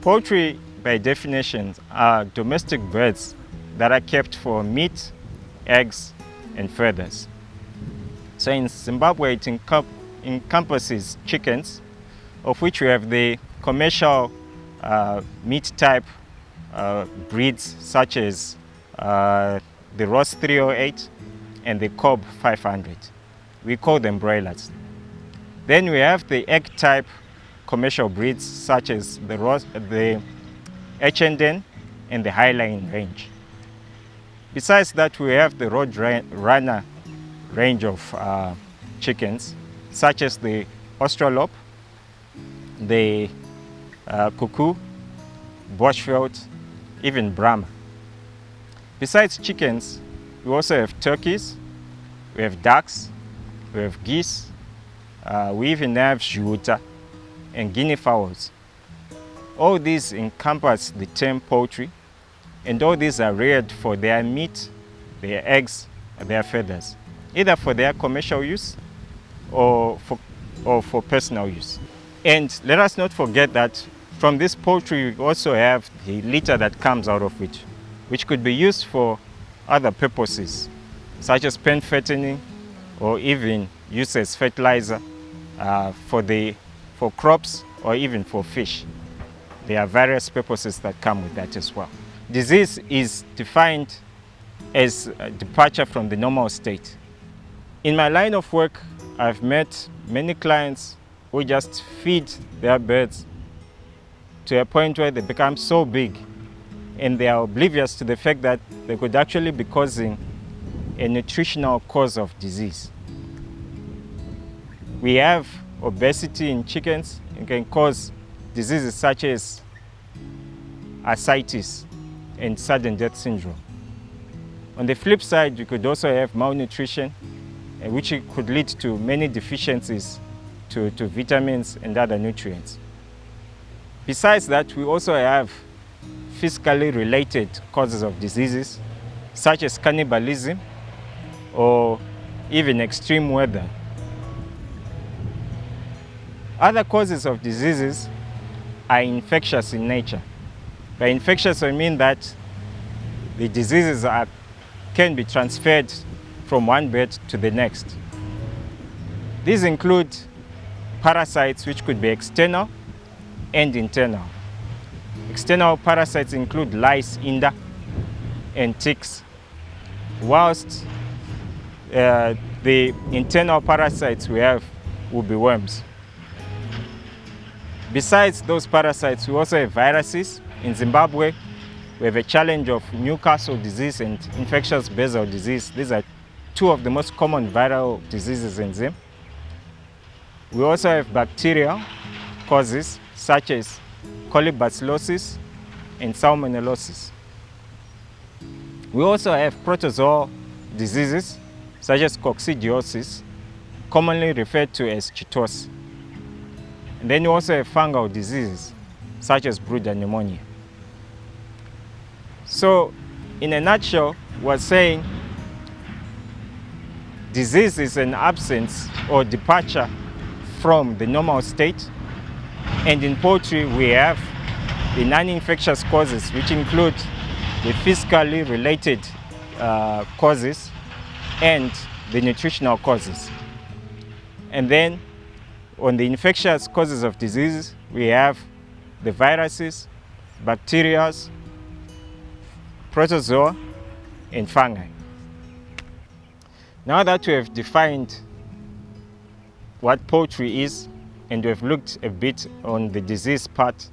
Poultry, by definition, are domestic birds that are kept for meat, eggs, and feathers. So in Zimbabwe, it encompasses chickens, of which we have the commercial meat type breeds such as the Ross 308 and the Cobb 500. We call them broilers. Then we have the egg type commercial breeds such as the H&N and the Highline range. Besides that, we have the Road Runner range of chickens such as the Australorp, the Cuckoo, Bushveld, even Brahma. Besides chickens, we also have turkeys, we have ducks, we have geese, we even have Zhuta and guinea fowls. All these encompass the term poultry, and all these are reared for their meat, their eggs, and their feathers, either for their commercial use or for personal use. And let us not forget that from this poultry we also have the litter that comes out of it, which could be used for other purposes, such as pen fattening or even used as fertilizer for crops or even for fish. There are various purposes that come with that as well. Disease is defined as a departure from the normal state. In my line of work, I've met many clients who just feed their birds to a point where they become so big and they are oblivious to the fact that they could actually be causing a nutritional cause of disease. We have obesity in chickens. It can cause diseases such as ascites and sudden death syndrome. On the flip side, you could also have malnutrition, which could lead to many deficiencies to vitamins and other nutrients. Besides that, we also have physically related causes of diseases, such as cannibalism or even extreme weather. Other causes of diseases are infectious in nature. By infectious, I mean that the diseases can be transferred from one bird to the next. These include parasites, which could be external and internal. External parasites include lice, and ticks, whilst the internal parasites we have will be worms. Besides those parasites, we also have viruses. In Zimbabwe, we have a challenge of Newcastle disease and infectious basal disease. These are two of the most common viral diseases in Zim. We also have bacterial causes such as colibacillosis and salmonellosis. We also have protozoal diseases such as coccidiosis, commonly referred to as chitosis. And then we also have fungal diseases such as brooder pneumonia. So, in a nutshell, we're saying disease is an absence or departure from the normal state. And in poultry, we have the non-infectious causes, which include the physically related causes and the nutritional causes. And then on the infectious causes of disease, we have the viruses, bacteria, protozoa, and fungi. Now that we have defined what poultry is and we've looked a bit on the disease part,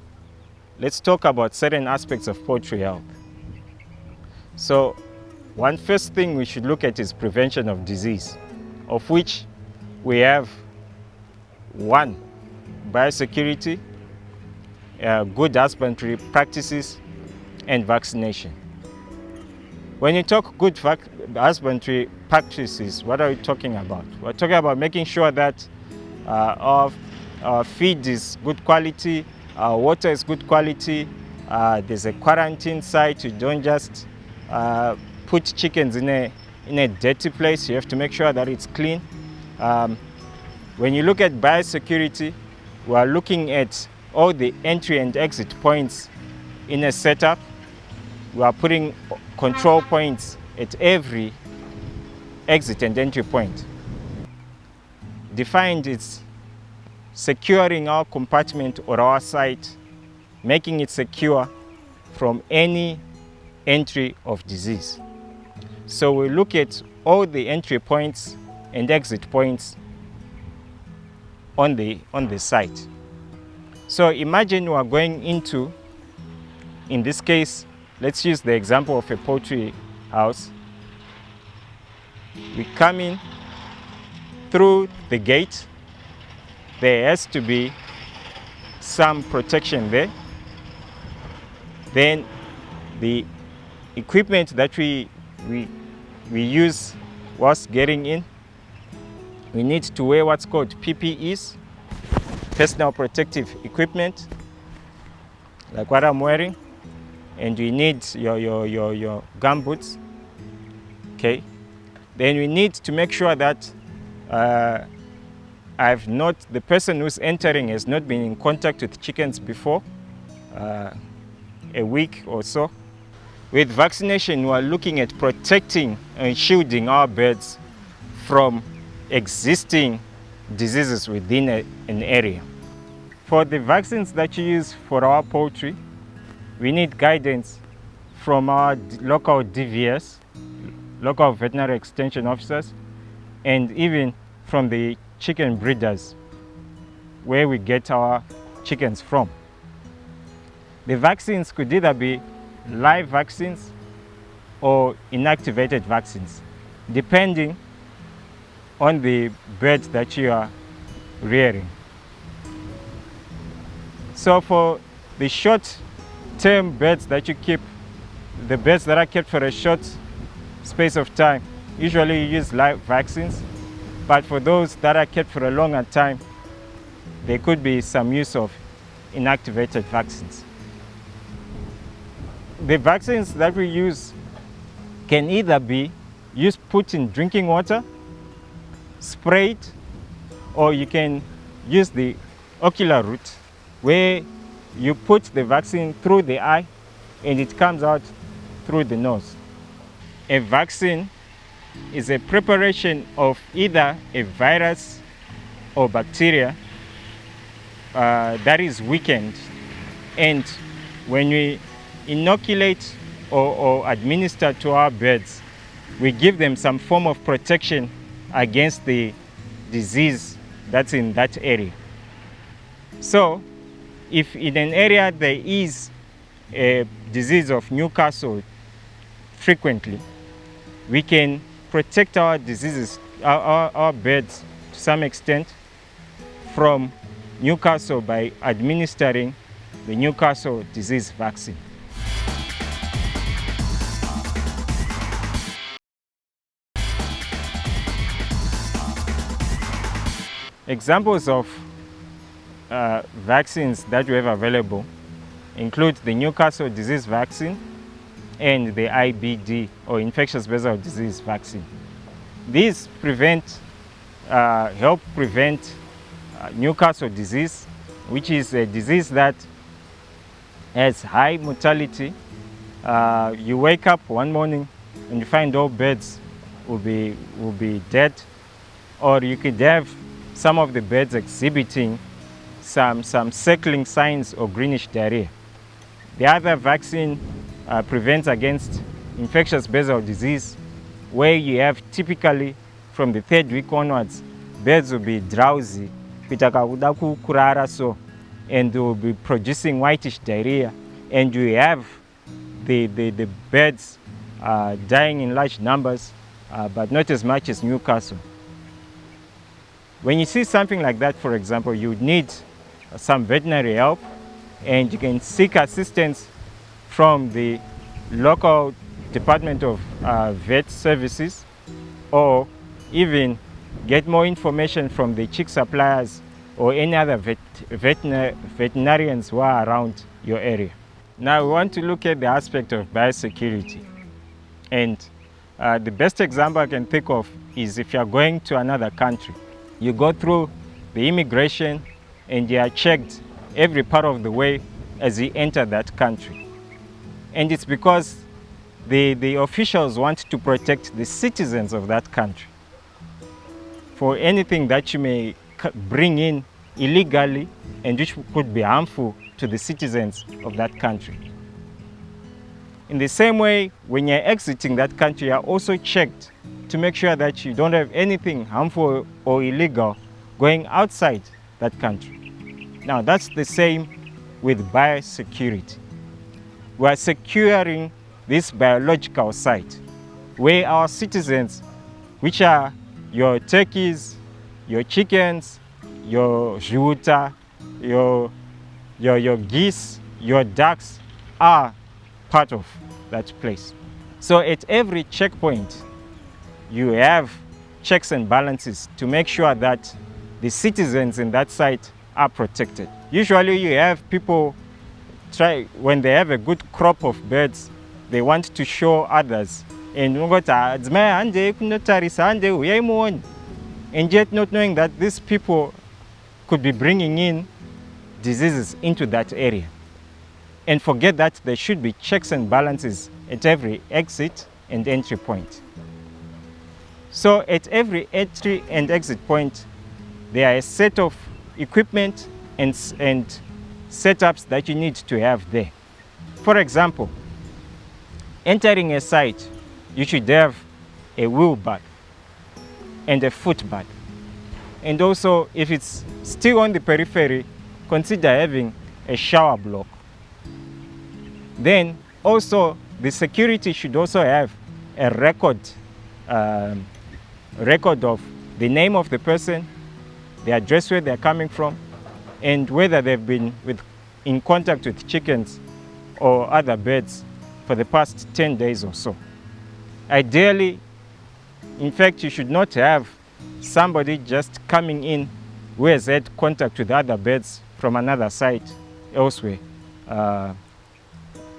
let's talk about certain aspects of poultry health. So, one first thing we should look at is prevention of disease, of which we have one, biosecurity, good husbandry practices, and vaccination. When you talk good husbandry practices, what are we talking about? We're talking about making sure that our feed is good quality, our water is good quality, there's a quarantine site. You don't just put chickens in a dirty place. You have to make sure that it's clean. When you look at biosecurity, we are looking at all the entry and exit points in a setup. We are putting control points at every exit and entry point. Defined is securing our compartment or our site, making it secure from any entry of disease. So we look at all the entry points and exit points on the site. So imagine we are going into, in this case, let's use the example of a poultry house. We come in through the gate. There has to be some protection there. Then the equipment that we use whilst getting in, we need to wear what's called PPEs, personal protective equipment, like what I'm wearing, and we need your gumboots. Okay. Then we need to make sure that the person who's entering has not been in contact with chickens before a week or so. With vaccination, we are looking at protecting and shielding our birds from existing diseases within an area. For the vaccines that you use for our poultry, we need guidance from our local DVS, local veterinary extension officers, and even from the chicken breeders, where we get our chickens from. The vaccines could either be live vaccines or inactivated vaccines, depending on the birds that you are rearing. So for the short-term birds that you keep, the birds that are kept for a short space of time, usually you use live vaccines, but for those that are kept for a longer time, there could be some use of inactivated vaccines. The vaccines that we use can either be put in drinking water, sprayed, or you can use the ocular route, where you put the vaccine through the eye and it comes out through the nose. A vaccine is a preparation of either a virus or bacteria that is weakened, and when we inoculate or administer to our birds, we give them some form of protection against the disease that's in that area. So if in an area there is a disease of Newcastle frequently, we can protect our diseases, our birds to some extent from Newcastle by administering the Newcastle disease vaccine. Examples of vaccines that we have available include the Newcastle disease vaccine and the IBD, or infectious basal disease vaccine. These help prevent Newcastle disease, which is a disease that has high mortality. You wake up one morning and you find all birds will be dead, or you could have some of the birds exhibiting some circling signs or greenish diarrhea. The other vaccine prevents against infectious basal disease, where you have typically from the 3rd week onwards, birds will be drowsy, and they will be producing whitish diarrhea, and you have the birds dying in large numbers, but not as much as Newcastle. When you see something like that, for example, you need some veterinary help, and you can seek assistance from the local Department of Vet Services, or even get more information from the chick suppliers or any other veterinarians who are around your area. Now we want to look at the aspect of biosecurity. And the best example I can think of is if you're going to another country. You go through the immigration and you are checked every part of the way as you enter that country. And it's because the officials want to protect the citizens of that country for anything that you may bring in illegally and which could be harmful to the citizens of that country. In the same way, when you're exiting that country, you're also checked to make sure that you don't have anything harmful or illegal going outside that country. Now, that's the same with biosecurity. We are securing this biological site where our citizens, which are your turkeys, your chickens, your zhuta, your geese, your ducks, are part of that place. So at every checkpoint, you have checks and balances to make sure that the citizens in that site are protected. Usually you have people when they have a good crop of birds, they want to show others. And yet not knowing that these people could be bringing in diseases into that area. And forget that there should be checks and balances at every exit and entry point. So at every entry and exit point, there are a set of equipment and setups that you need to have there. For example, entering a site, you should have a wheel bath and a foot bath. And also, if it's still on the periphery, consider having a shower block. Then also, the security should also have a record of the name of the person, the address where they're coming from, and whether they've been in contact with chickens or other birds for the past 10 days or so. Ideally, in fact, you should not have somebody just coming in who has had contact with other birds from another site elsewhere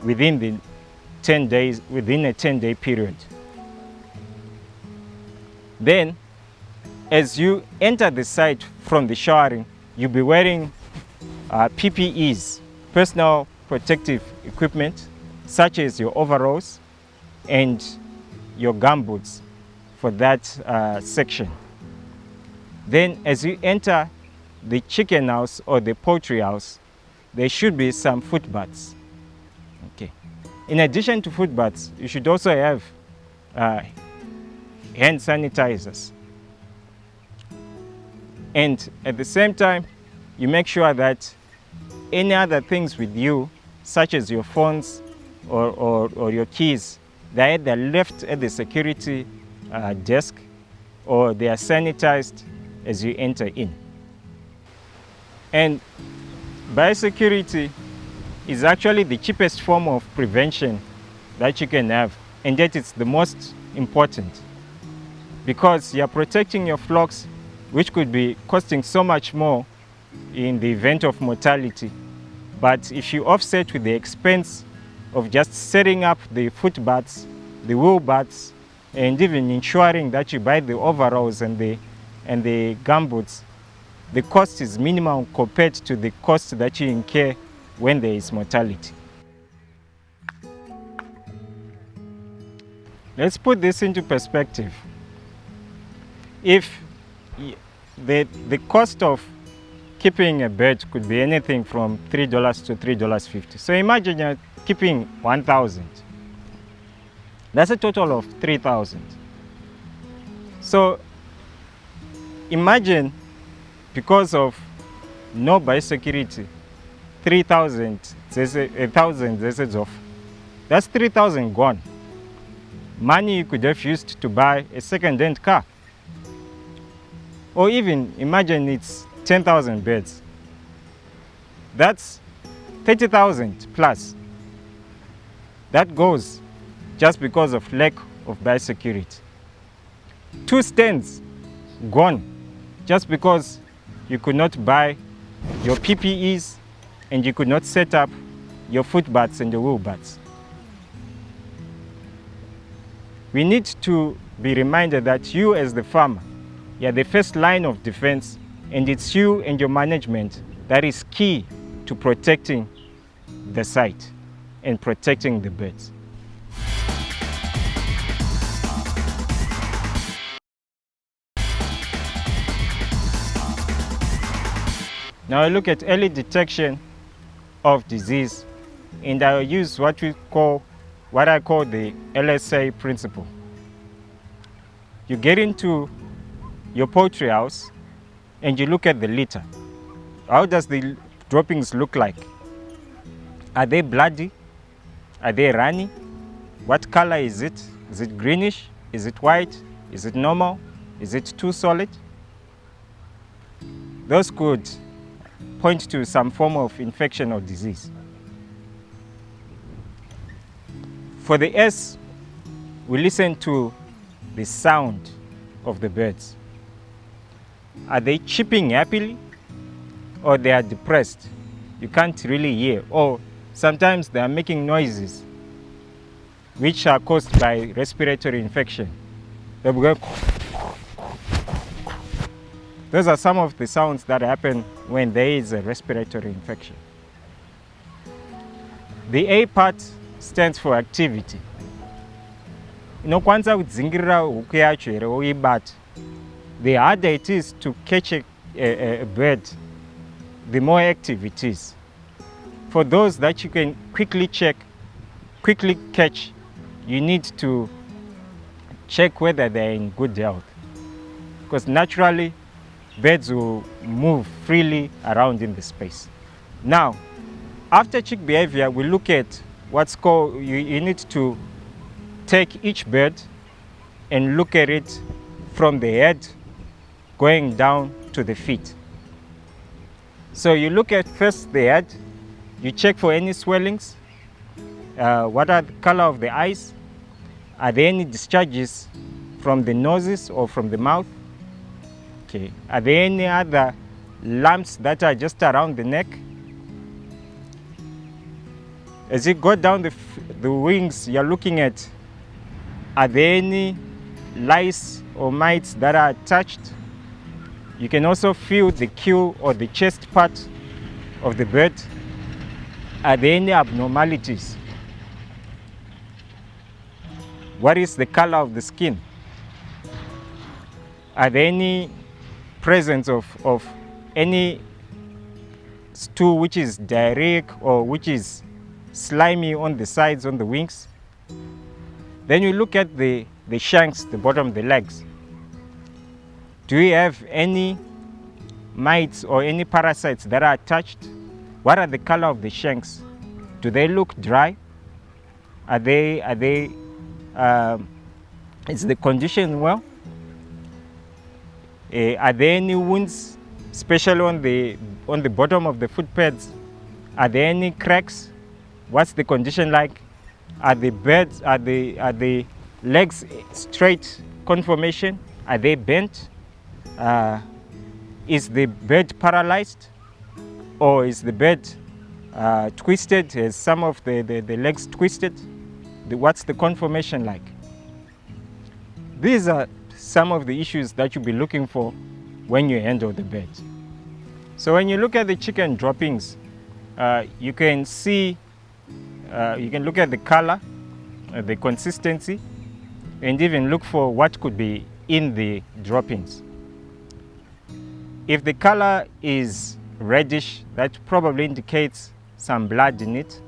within a 10-day period. Then, as you enter the site from the showering, you'll be wearing PPEs, personal protective equipment, such as your overalls and your gumboots for that section. Then as you enter the chicken house or the poultry house, there should be some foot baths. Okay. In addition to foot baths, you should also have hand sanitizers. And at the same time, you make sure that any other things with you, such as your phones or your keys, they're either left at the security desk or they are sanitized as you enter in. And biosecurity is actually the cheapest form of prevention that you can have, and yet it's the most important, because you're protecting your flocks, which could be costing so much more in the event of mortality. But if you offset with the expense of just setting up the foot baths, the wool baths, and even ensuring that you buy the overalls and the gumboots, the cost is minimal compared to the cost that you incur when there is mortality. Let's put this into perspective. If the cost of keeping a bird could be anything from $3 to $3.50. So imagine you're keeping 1,000. That's a total of 3,000. So imagine, because of no biosecurity, 3,000, there's 1,000, there's off. That's 3,000 gone. Money you could have used to buy a second-hand car. Or even imagine it's 10,000 birds. That's 30,000 plus. That goes just because of lack of biosecurity. 2 stands gone just because you could not buy your PPEs and you could not set up your foot baths and your wool baths. We need to be reminded that you as the farmer, you're the first line of defense, and it's you and your management that is key to protecting the site and protecting the birds. Now I look at early detection of disease, and I use what I call the LSA principle. You get into your poultry house and you look at the litter. How does the droppings look like? Are they bloody? Are they runny? What color is it? Is it greenish? Is it white? Is it normal? Is it too solid? Those could point to some form of infection or disease. For the S, we listen to the sound of the birds. Are they chirping happily or they are depressed? You can't really hear, or sometimes they are making noises which are caused by respiratory infection. They'll go. Those are some of the sounds that happen when there is a respiratory infection. The A part stands for activity. Inokwanisa kudzingirira huku yacho here uibata. The harder it is to catch a bird, the more active it is. For those that you can quickly catch, you need to check whether they're in good health. Because naturally, birds will move freely around in the space. Now, after check behavior, we look at what's called, you need to take each bird and look at it from the head going down to the feet. So you look at first the head, you check for any swellings, what are the color of the eyes, are there any discharges from the noses or from the mouth? Okay. Are there any other lumps that are just around the neck? As you go down the wings, you're looking at, are there any lice or mites that are attached? You can also feel the queue or the chest part of the bird. Are there any abnormalities? What is the color of the skin? Are there any presence of any stool which is diarrheic or which is slimy on the sides, on the wings? Then you look at the shanks, the bottom of the legs. Do you have any mites or any parasites that are attached? What are the color of the shanks? Do they look dry? Is the condition well? Are there any wounds, especially on the bottom of the foot pads? Are there any cracks? What's the condition like? Are the legs straight conformation? Are they bent? Is the bird paralyzed, or is the bird twisted? Has some of the legs twisted? What's the conformation like? These are some of the issues that you'll be looking for when you handle the bird. So when you look at the chicken droppings, you can see, you can look at the color, the consistency, and even look for what could be in the droppings. If the color is reddish, that probably indicates some blood in it.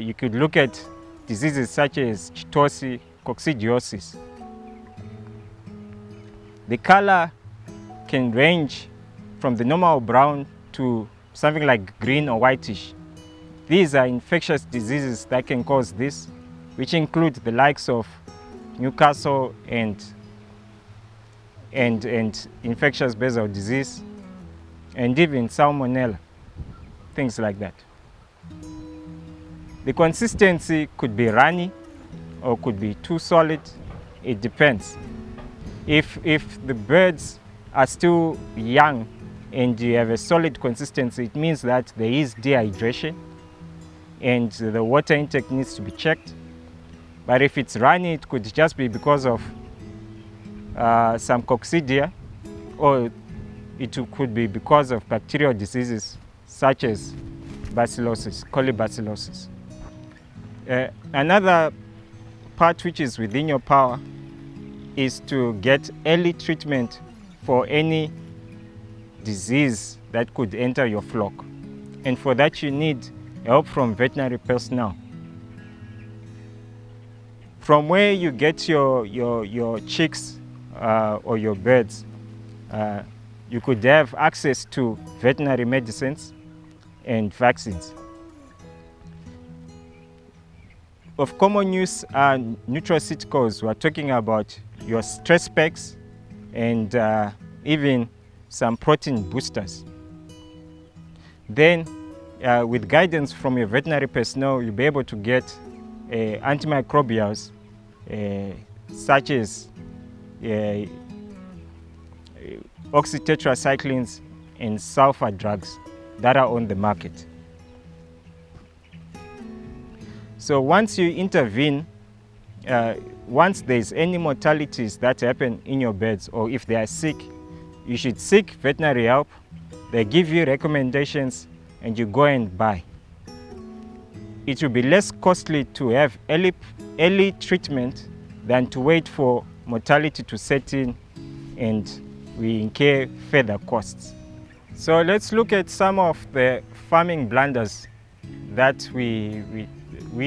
You could look at diseases such as chitosis, coccidiosis. The color can range from the normal brown to something like green or whitish. These are infectious diseases that can cause this, which include the likes of Newcastle and infectious basal disease, and even salmonella, things like that. The consistency could be runny or could be too solid. It depends. If the birds are still young and you have a solid consistency, it means that there is dehydration and the water intake needs to be checked. But if it's runny, it could just be because of some coccidia, or it could be because of bacterial diseases such as bacillosis, colibacillosis. Another part which is within your power is to get early treatment for any disease that could enter your flock. And for that you need help from veterinary personnel. From where you get your chicks or your birds, you could have access to veterinary medicines and vaccines. Of common use are nutraceuticals. We're talking about your stress packs and even some protein boosters. Then, with guidance from your veterinary personnel, you'll be able to get antimicrobials such as oxytetracyclines and sulfur drugs that are on the market. So once you intervene, once there's any mortalities that happen in your birds, or if they are sick, you should seek veterinary help. They give you recommendations and you go and buy. It will be less costly to have early treatment than to wait for mortality to set in and we incur further costs. So let's look at some of the farming blunders that we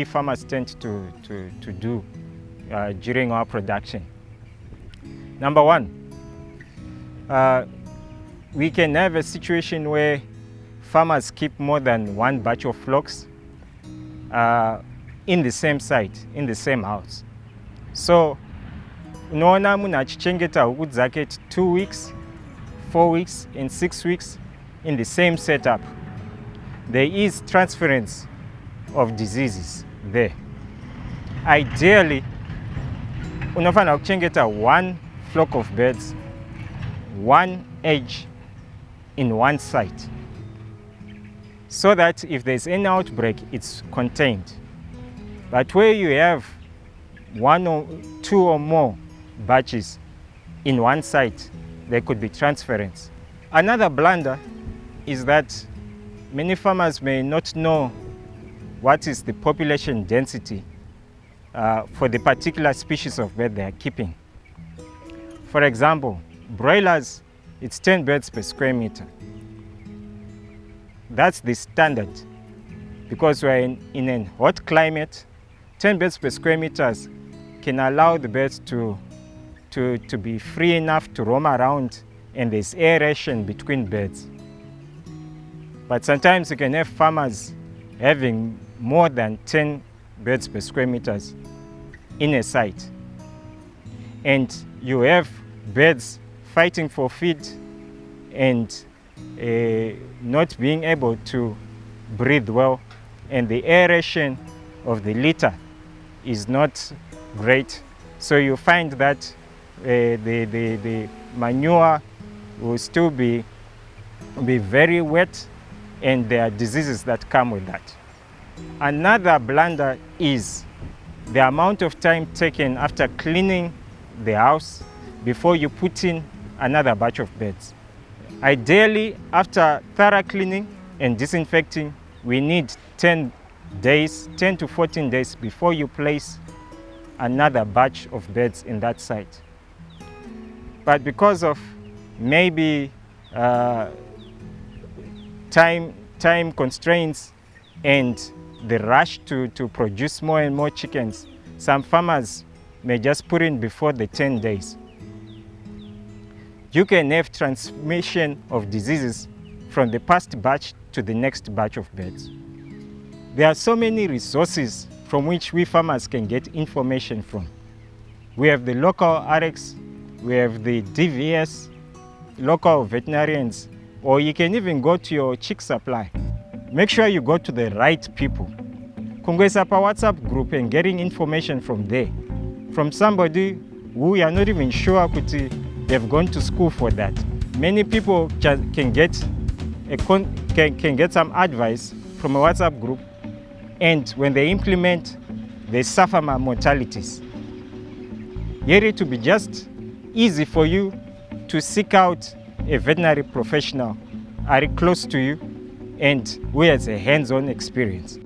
farmers tend to do during our production. Number one, we can have a situation where farmers keep more than one batch of flocks in the same site, in the same house. So, unoona munhu achichengeta huku dzake 2 weeks, 4 weeks and 6 weeks in the same setup. There is transference of diseases there. Ideally, unofanira kuchengeta one flock of birds, one edge in one site, so that if there's any outbreak, it's contained. But where you have 1 or 2 or more batches in one site, there could be transference. Another blunder is that many farmers may not know what is the population density for the particular species of bird they are keeping. For example, broilers, it's 10 birds per square meter. That's the standard. Because we're in a hot climate, 10 birds per square meters can allow the birds to be free enough to roam around and there's aeration between birds. But sometimes you can have farmers having more than 10 birds per square meters in a site. And you have birds fighting for feed and not being able to breathe well, and the aeration of the litter is not great. So you find that the manure will still be very wet, and there are diseases that come with that. Another blunder is the amount of time taken after cleaning the house before you put in another batch of birds. Ideally, after thorough cleaning and disinfecting, we need 10 to 14 days before you place another batch of birds in that site. But because of maybe time constraints and the rush to produce more and more chickens, some farmers may just put in before the 10 days. You can have transmission of diseases from the past batch to the next batch of birds. There are so many resources from which we farmers can get information from. We have the local RX, we have the DVS, local veterinarians, or you can even go to your chick supply. Make sure you go to the right people. Kungwesa pa WhatsApp group and getting information from there, from somebody who you are not even sure kuti they've gone to school for that. Many people can get some advice from a WhatsApp group, and when they implement, they suffer mortalities. Here it will be just easy for you to seek out a veterinary professional are close to you and who has a hands-on experience.